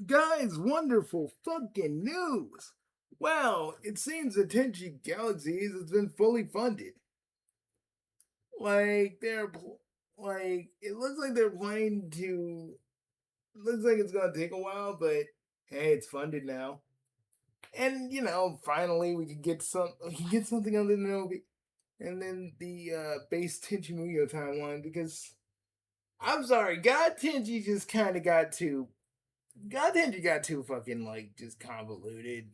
Guys, wonderful fucking news! Well, it seems that Tenchi Galaxy has been fully funded. Like they're like it looks like they're planning to. Looks like it's gonna take a while, but hey, it's funded now. And finally we can get something other than Obi, and then the base Tenchi Muyo timeline because I'm sorry, God Tenchi just kind of got too. God Tenchi got too fucking like just convoluted.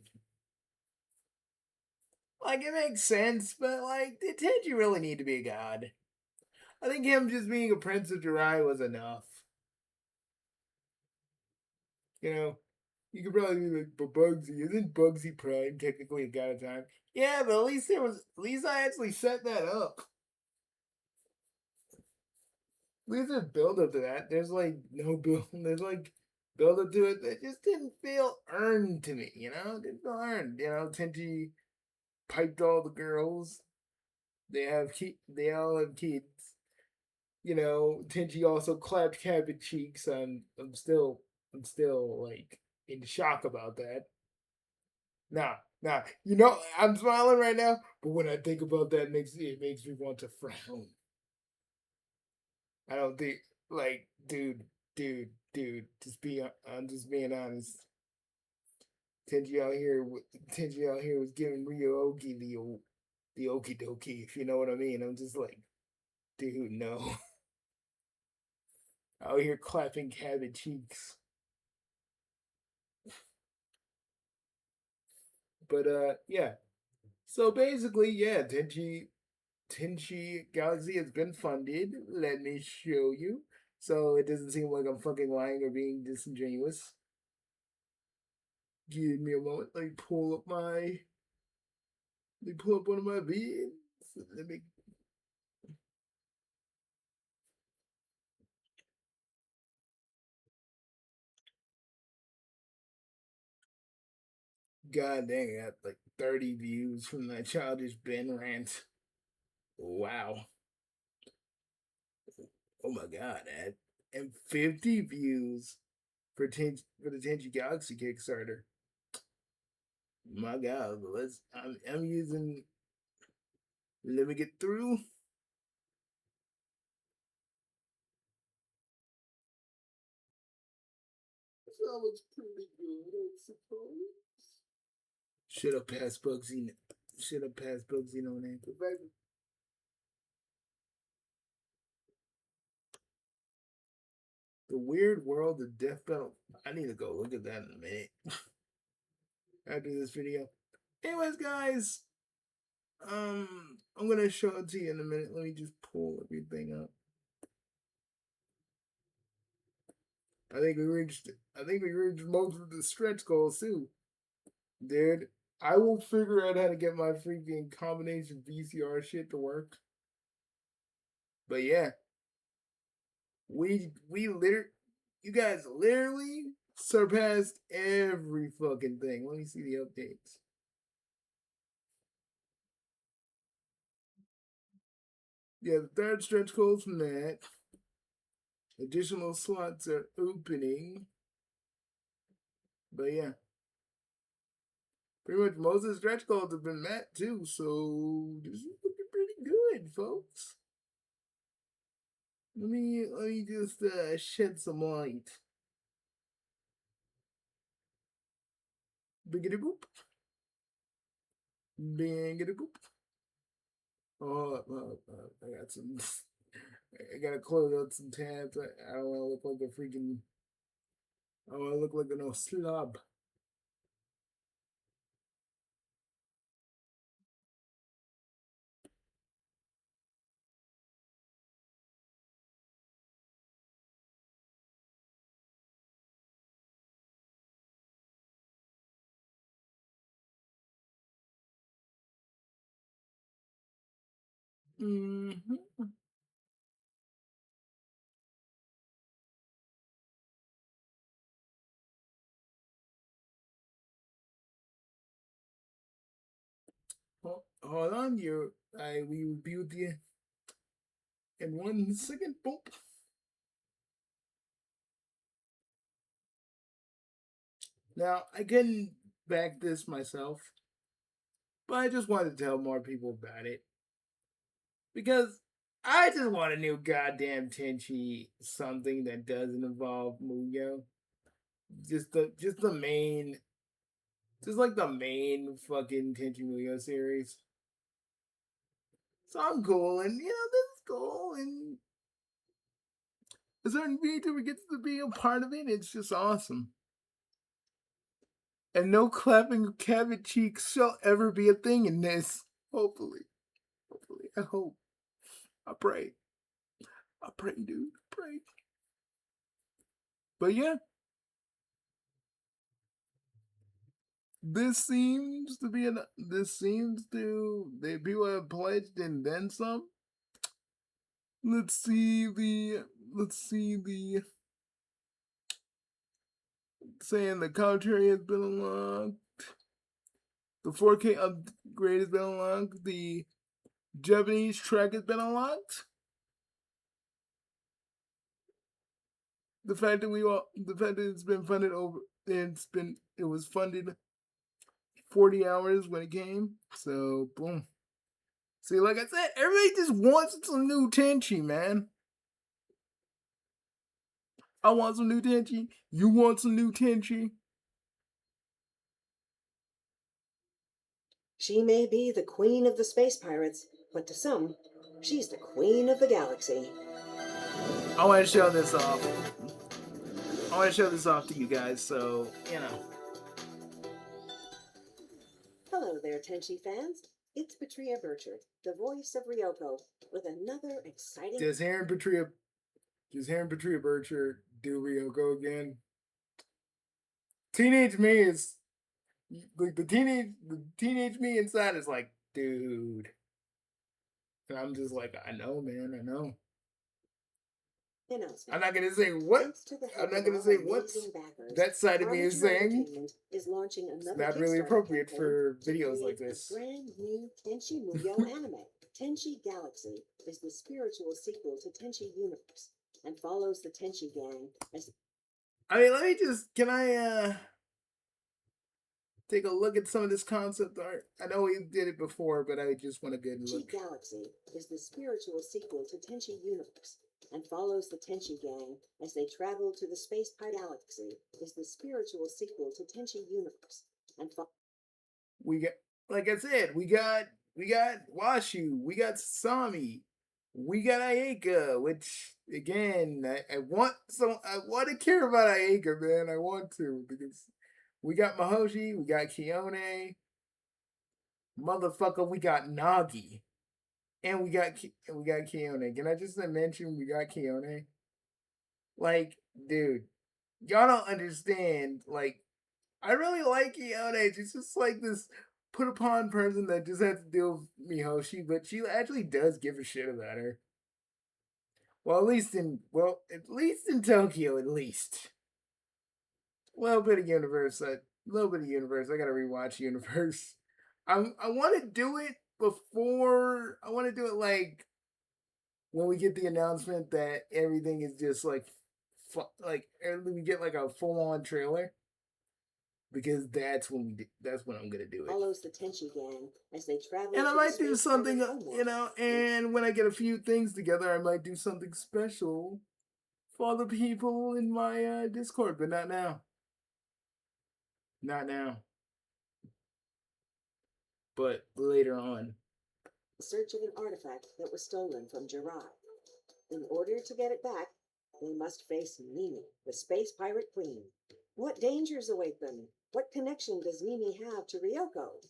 Like it makes sense, but like did you really need to be a god? I think him just being a prince of Jirai was enough. You know, you could probably be like, but Bugsy isn't Bugsy Prime technically a god of time? Yeah, but at least I actually set that up. At least there's build up to that. There's like no build. There's like build up to it that just didn't feel earned to me. It didn't feel earned. Tenchi piped all the girls. They all have kids. Tenchi also clapped cabbage cheeks. I'm still like in shock about that. Nah. I'm smiling right now, but when I think about that, it makes me want to frown. I don't think like, dude. I'm just being honest. Tenchi out here, Tenchi out here was giving Ryo Oki the okie dokie, if you know what I mean. I'm just like, dude, no. Out here clapping cabbage cheeks. But yeah. So basically, yeah, Tenchi Galaxy has been funded. Let me show you. So it doesn't seem like I'm fucking lying or being disingenuous. Give me a moment. Let me pull up one of my vids. Let me. God dang, I got like 30 views from that childish Ben rant. Wow. Oh my god, and 50 views for the Tenchi Galaxy Kickstarter. My god, I'm using. Let me get through. So looks pretty good, I suppose. Should have passed Bugsy. Should have passed Bugsy NoName. The Weird World of Death Battle. I need to go look at that in a minute after this video. Anyways, guys, I'm gonna show it to you in a minute. Let me just pull everything up. I think we reached most of the stretch goals too. Dude, I will figure out how to get my freaking combination VCR shit to work. But yeah, we literally, you guys literally surpassed every fucking thing. Let me see the updates. Yeah, the third stretch goal from that. Additional slots are opening. But yeah, pretty much most of the stretch goals have been met too. So this is looking pretty good, folks. Let me just shed some light. Biggity boop. Biggity boop. I got some. I gotta close out some tabs. I don't want to look like a freaking. I want to look like an old slob. Mm-hmm. Hold on, we will be with you in 1 second. Boop. Now, I couldn't back this myself, but I just wanted to tell more people about it. Because I just want a new goddamn Tenchi something that doesn't involve Muyo. Just the main, just like the main fucking Tenchi Muyo series. So I'm cool, and this is cool, and a certain VTuber gets to be a part of it. It's just awesome. And no clapping of cabbage cheeks shall ever be a thing in this. Hopefully. I hope. I pray. Dude. I pray. But yeah. This seems to the people have pledged and then some. Let's see the saying the commentary has been unlocked. The 4K upgrade has been unlocked. The Japanese track has been unlocked. The fact that it's been funded it was funded 40 hours when it came. So boom. See, like I said, everybody just wants some new Tenchi, man. I want some new Tenchi. You want some new Tenchi? She may be the queen of the space pirates, but to some, she's the queen of the galaxy. I want to show this off. I want to show this off to you guys, so, Hello there, Tenchi fans. It's Patria Bircher, the voice of Ryoko, with another exciting... Does hearing Patria Bircher do Ryoko again? Teenage me is... Like, the teenage me inside is like, dude. And I'm just like, I know, man, I know. I'm not gonna say what. I'm not gonna say what that side of me is saying. Is launching another it's not really appropriate for videos like this. A brand new Tenchi Muyo anime. Tenchi Galaxy is the spiritual sequel to Tenchi Universe and follows the Tenchi gang as... I mean, can I take a look at some of this concept art? I know we did it before, but I just want to get a look. Tenchi Galaxy is the spiritual sequel to Tenchi Universe and follows the Tenchi gang as they travel to the space pirate galaxy. Is the spiritual sequel to Tenchi Universe and we got, like I said, we got Washu, we got Sami, we got Ayaka, which again I want to care about Ayaka, man. I want to, because we got Mahoshi, we got Kione, motherfucker, we got Nagi. And we got Kione. Can I just mention we got Kione? Like, dude, y'all don't understand. Like, I really like Kione. She's just like this put upon person that just has to deal with Mihoshi, but she actually does give a shit about her. Well, at least in Tokyo, at least. A little bit of Universe. I gotta rewatch Universe. I want to do it before. I want to do it like when we get the announcement that everything is just like we get like a full-on trailer, because that's when I'm gonna do it. Follows the Tenchi gang as they travel. And I might do something, and when I get a few things together, I might do something special for the people in my Discord, but not now. Not now. But later on. In search of an artifact that was stolen from Jirai. In order to get it back, they must face Mimi, the space pirate queen. What dangers await them? What connection does Mimi have to Ryoko?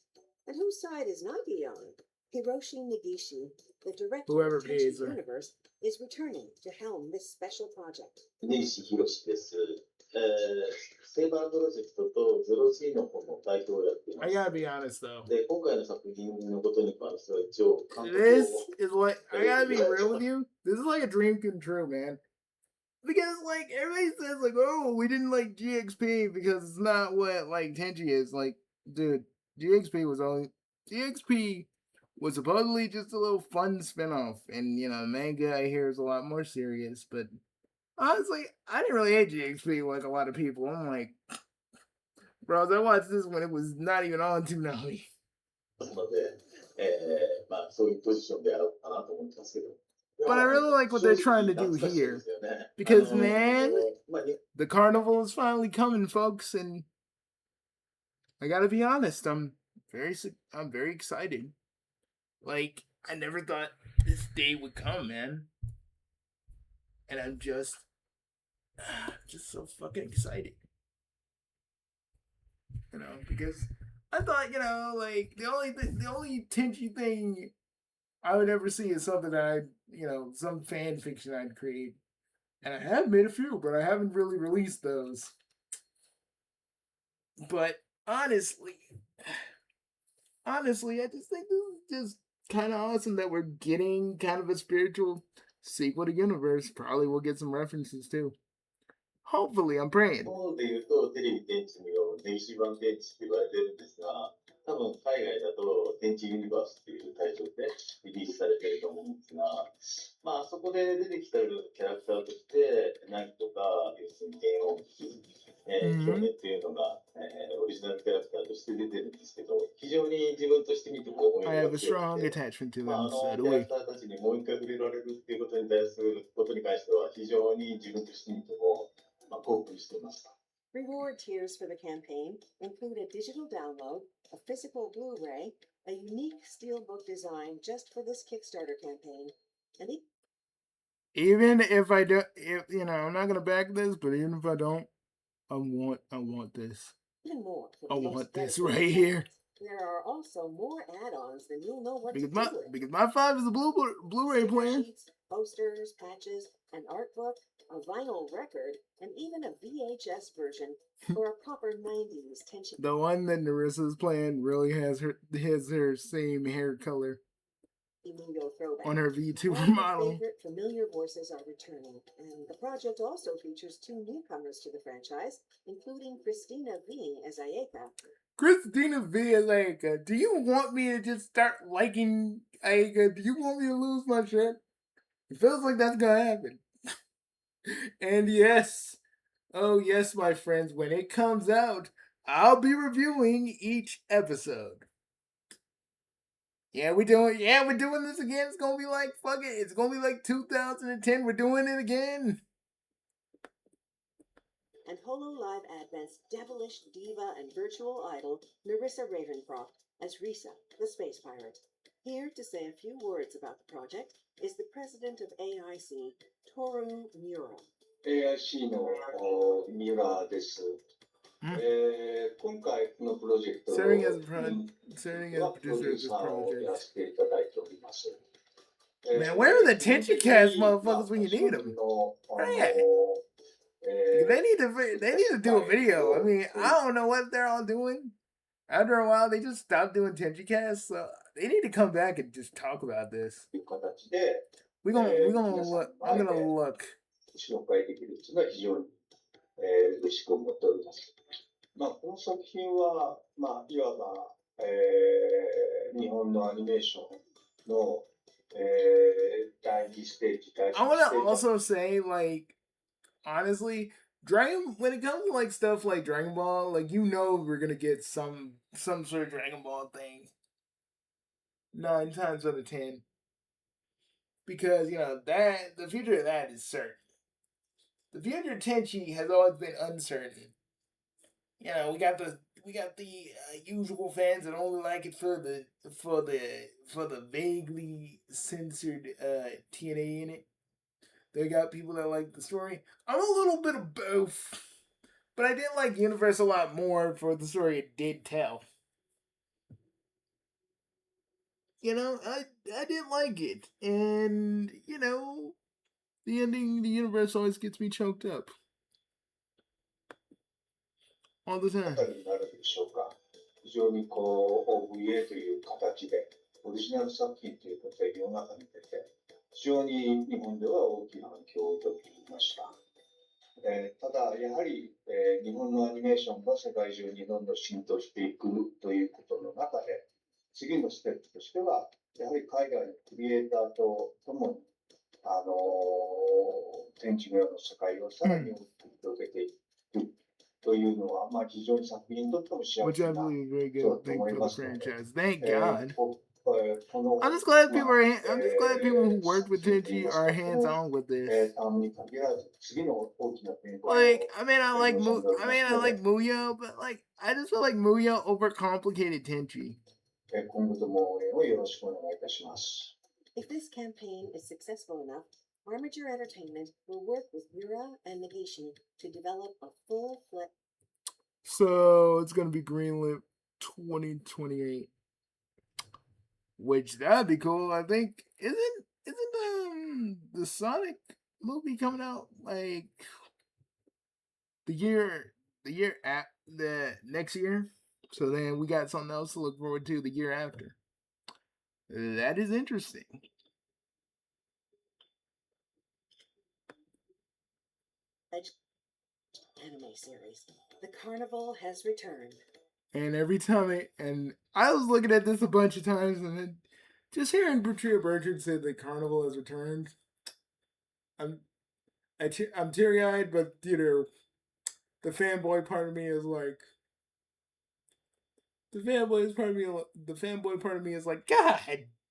And whose side is Nagi on? Hiroshi Negishi, the director of Tenchi Universe, is returning to helm this special project. 根岸博です。セーバープロジェクトとゼロ G の方の代表をやっています。I gotta be honest though. で、今回の作品のことに関しては一応監督を This is like, I gotta be real with you. This is like a dream come true, man. Because like everybody says like, oh, we didn't like GXP because it's not what like Tenchi is. Like, dude, GXP was supposedly just a little fun spinoff, and manga I hear is a lot more serious. But honestly, I didn't really hate GXP like a lot of people. I'm like, Bros, I watched this when it was not even on Toonami. ので、そういうポジションであろうかなと思ってますけど。But I really like what they're trying to do here. Because, man, the carnival is finally coming, folks, and I gotta be honest, I'm very excited. Like, I never thought this day would come, man. And I'm just so fucking excited. You know, because I thought, like, the only Tenchi thing I would ever see is something that some fan fiction I'd create. And I have made a few, but I haven't really released those. But honestly, I just think this is just kind of awesome that we're getting kind of a spiritual sequel to Universe. Probably we'll get some references too. Hopefully, I'm praying. で言うと、テレビ電池無用、電子版電池って言われてるんですが、多分海外だと、電池ユニバースっていうタイトルでリリースされてると思うんですが、そこで出てきたキャラクターとして、ナイトとか、要するに電音機、ヒョネっていうのが、オリジナルキャラクターとして出てるんですけど、非常に自分として見ても思い入れが強くて、キャラクターたちにもう一回触れられるっていうことに対することに関しては、非常に自分として見ても、Reward tiers for the campaign include a digital download, a physical Blu-ray, a unique steelbook design just for this Kickstarter campaign, and even if I don't, I'm not gonna back this, but even if I don't, I want this. Even more. I want this right here. There are also more add-ons than you'll know what because to do with. Because my 5 is a Blu-ray player. Sheets, posters, patches, an art book, a vinyl record, and even a VHS version for a proper 90s Tenchi. The one that Narissa's playing really has her same hair color Muyo throwback. On her VTuber All model. Favorite familiar voices are returning, and the project also features 2 newcomers to the franchise, including Christina V as Ayeka. Christina V as Ayeka. Do you want me to just start liking Ayeka? Do you want me to lose my shit? It feels like that's gonna happen. And yes, oh yes, my friends, when it comes out, I'll be reviewing each episode. Yeah, we're doing this again. It's gonna be like, fuck it. It's gonna be like 2010. We're doing it again. And HoloLive Advent's devilish diva and virtual idol, Narissa Ravencroft, as Risa, the space pirate. Here to say a few words about the project is the president of AIC, Toru Miura. AIC の三浦です。今回このプロジェクトの Serving as producer of this project. Man, where are the Tenchi cast motherfuckers when you need them? Man. They need to do a video. I mean, I don't know what they're all doing. After a while, they just stopped doing Tenchi casts, so they need to come back and just talk about this. We're gonna look. I'm gonna look. 紹介できるというのは非常に嬉しく思っております。この作品は、いわば、日本のアニメーションの、第2ステージ、第3ステージ。I want to also say, like, honestly, when it comes to like stuff like Dragon Ball, like we're gonna get some sort of Dragon Ball thing 9 times out of 10. Because that the future of that is certain. The future of Tenchi has always been uncertain. We got the usual fans that only like it for the vaguely censored TNA in it. They got people that like the story. I'm a little bit of both, but I did like Universe a lot more for the story it did tell. I did like it, and the ending, the Universe always gets me choked up. All the time. 非常にOVA という形でオリジナル作品ということで世の中に出て非常に日本では大きな反響を受けました。ただやはり、日本のアニメーションが世界中にどんどん浸透していくということの中で次のステップとしてはやはり海外のクリエイターともに天地無用の世界をさらに大きく広げていく。というのは、まあ、非常に作品にとっても幸 which せ I な believe is a very ことだ good と thing 思い for ま the すので、 franchise. Thank こ God. この、I'm just glad ま people あ are. I'm just glad people who worked with 作品 Tenchi が are 少なくと hands も on with this. タームに限らず、次の大きな展開 Like, を I mean, I like 望んでおり I ま mean, す I の like で、 Muyo, but like, I just feel like Muyo overcomplicated Tenchi. 今後とも応援をよろしくお願いいたします。 If this campaign is successful enough, Armature Entertainment will work with Mura and Nagation to develop a full-fledged. So it's gonna be greenlit 2028, which that'd be cool. I think isn't the Sonic movie coming out like the year at the next year? So then we got something else to look forward to the year after. That is interesting. Anime series. The Carnival has returned. And every time and I was looking at this a bunch of times, and then just hearing Bertria Bertrand say the Carnival has returned, I'm I'm teary eyed, but the fanboy part of me is like, the fanboy part of me is like, God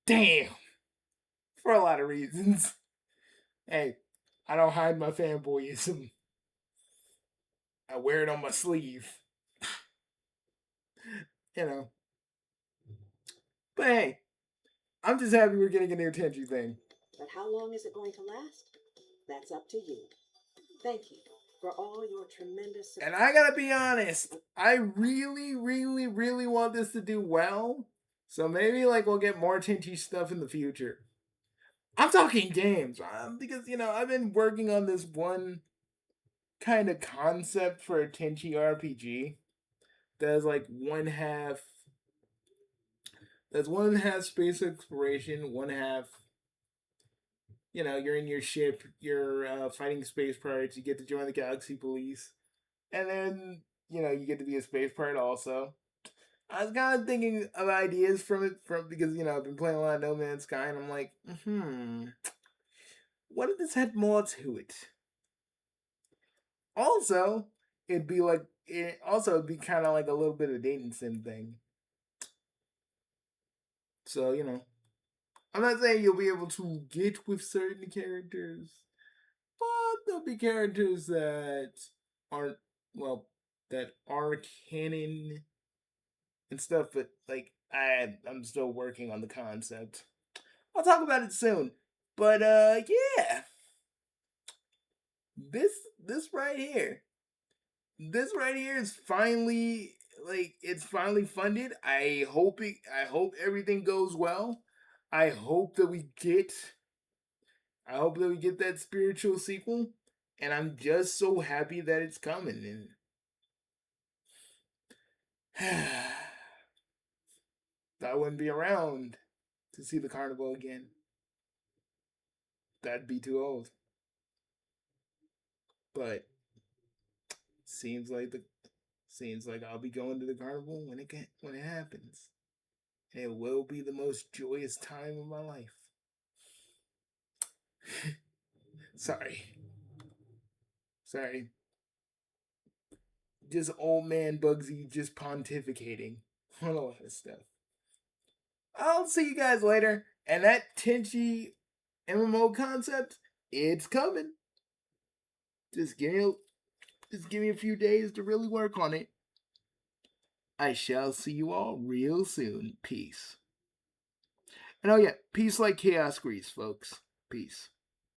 damn, for a lot of reasons. Hey, I don't hide my fanboyism. I wear it on my sleeve. You know. But hey, I'm just happy we're getting a new Tenchi thing. But how long is it going to last? That's up to you. Thank you for all your tremendous support. And I gotta be honest, I really, really, really want this to do well. So maybe like we'll get more Tenchi stuff in the future. I'm talking games, because I've been working on this one kind of concept for a Tenchi RPG. That's like one half space exploration, one half you're in your ship, you're fighting space pirates, you get to join the Galaxy Police, and then you get to be a space pirate also. I was kind of thinking of ideas from because I've been playing a lot of No Man's Sky, and I'm like, what if this had more to it? Also, it'd be kind of like a little bit of dating sim thing. So I'm not saying you'll be able to get with certain characters, but there'll be characters that aren't that are canon and stuff. But like I'm still working on the concept. I'll talk about it soon. But yeah, this right here, is finally it's finally funded. I hope everything goes well. I hope that we get that spiritual sequel, and I'm just so happy that it's coming. And I wouldn't be around to see the Carnival again. That'd be too old. But seems like I'll be going to the Carnival when it happens. And it will be the most joyous time of my life. Sorry. Just old man Bugsy just pontificating on a lot of stuff. I'll see you guys later. And that Tenchi MMO concept, it's coming. Just give me a few days to really work on it. I shall see you all real soon. Peace. And oh yeah, peace like chaos grease, folks. Peace.